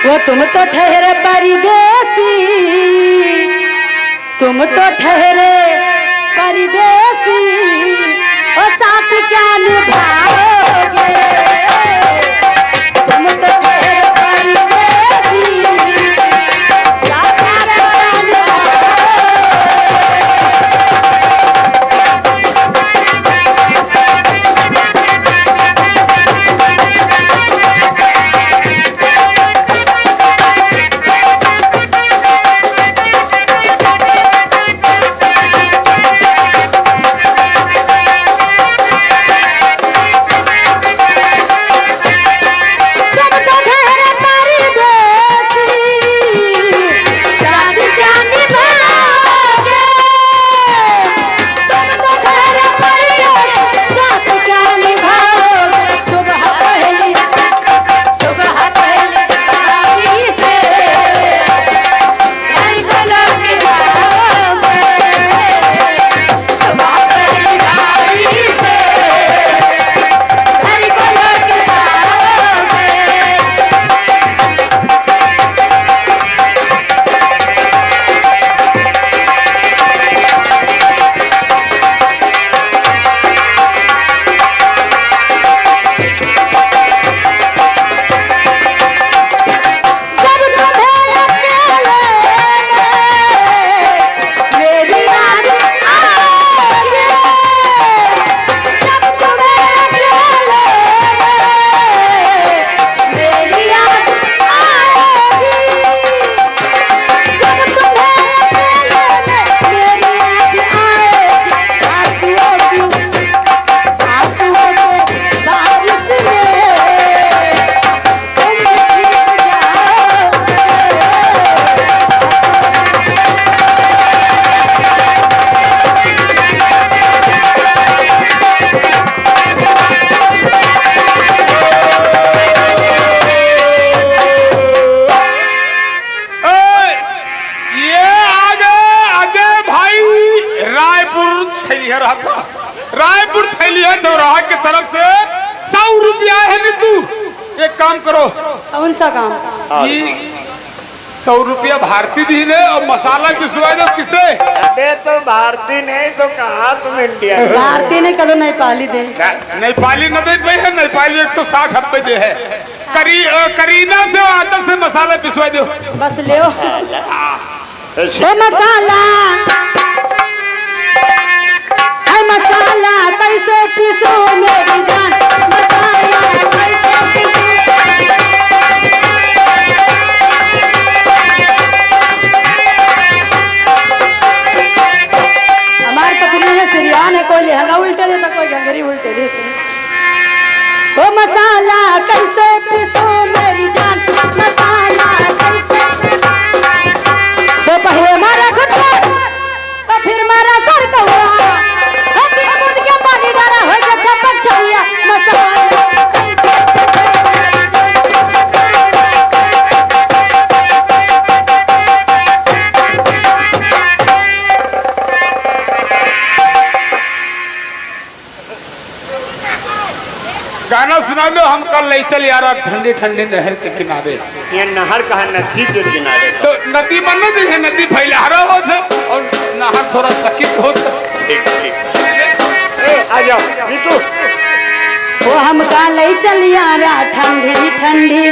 वो तुम तो ठहरे परदेसी, तुम तो ठहरे परदेसी, और साथ क्या निभाओगे। तुम तो ठहरे परदेसी, साथ क्या निभाओगे। रायपुर थैलिया चौराहा की तरफ से 100 रुपया है नीतू। एक काम करो। कौन सा काम? 100 रुपया भारती दी ने और मसाला पिसवा दो। किसे? अबे तो भारती नहीं तो कहा तुम इंडिया। भारती ने कदो नेपाली दे। नेपाली न दे भाई है। नेपाली 160 रुपए दे है। करीना से आदर से मसाला पिसवा दो। बस ले मसाला है। मसाला कैसे पिसो मेरी जान, मसाला कैसे पिसो। हमारे पत्नी है सिरियान है, कोई लहंगा उल्टे देता कोई घंगरी उल्टे देते। वो मसाला कैसे पिसो मेरी जान, मसाला कैसे। तो पहले मारा खुद तो फिर मारा सर कौआ, दूध के पानी डाला हो गया चपक चाहिए। मसाला गाना सुना दो। हम कल ले चल यार ठंडी ठंडी नहर के किनारे। ये नहर कहा नदी के किनारे। तो नदी बन है, नदी फैलहारा हो और नहर थोड़ा सकित हो। ठीक ठीक आ जाओ नीतू। वो हमका ले चल यारा ठंडी ठंडी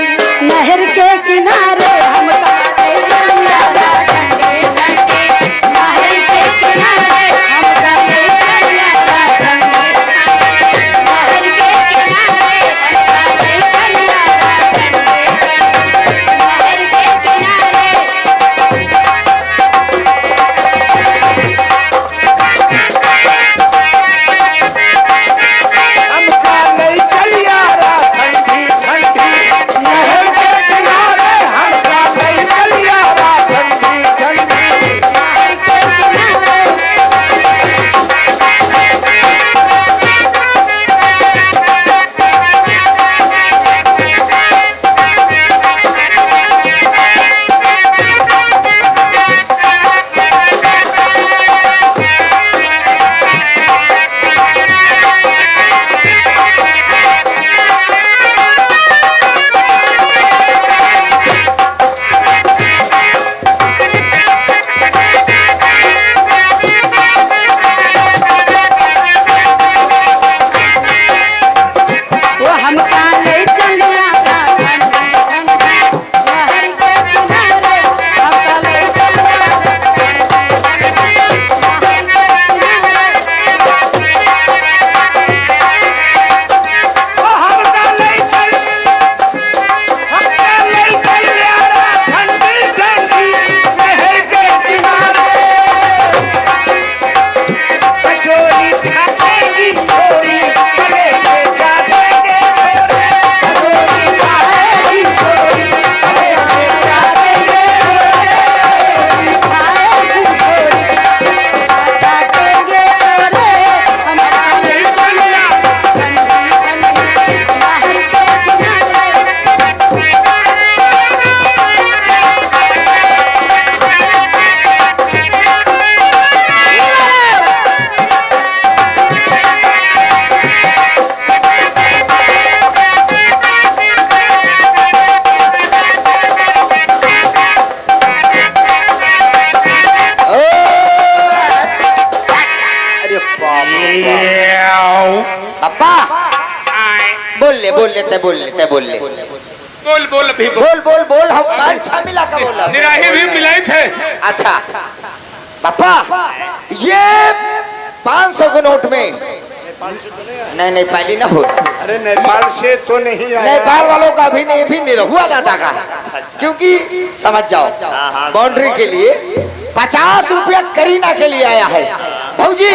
नहर के किनारे। हमका ले चल यारा ठंडी ठंडी नहर के किनारे। हमका ले चल यारा ठंडी नहर के किनारे। हमका ले चल यारा ठंडी नहर के किनारे। हमका नहीं चल यारा ठंडी ठंडी नहर बोल बोल अभी बोल हम अच्छा मिला का बोला निराही भी मिलाई थे। अच्छा पापा ये 500 के नोट में नहीं पहली ना हो। अरे नेपाल से तो नहीं आया। नेपाल वालों का भी नहीं, भी निरहुआ दादा का है, क्योंकि समझ जाओ बाउंड्री के लिए 50 रुपया करीना के लिए आया है भाऊजी।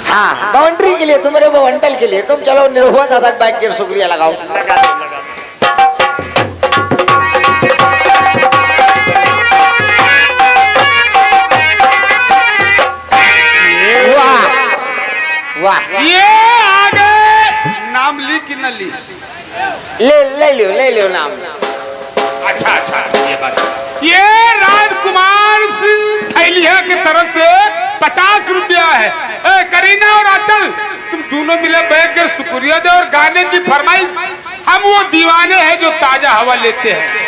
हाँ बाउंड्री के लिए, तुम्हारे वो बंडल के लिए। तुम चलो निरहुआ दादा बैग के शुक्रिया लगाओ। वाह ये आगे नाम ली कि न ली? ले लो नाम। अच्छा ये बात। ये राजकुमार सिंह थैलिया की तरफ से 50 रुपया है। करीना और आंचल तुम दोनों मिले बैठ कर शुक्रिया दे और गाने की फरमाइश। हम वो दीवाने हैं जो ताजा हवा लेते हैं।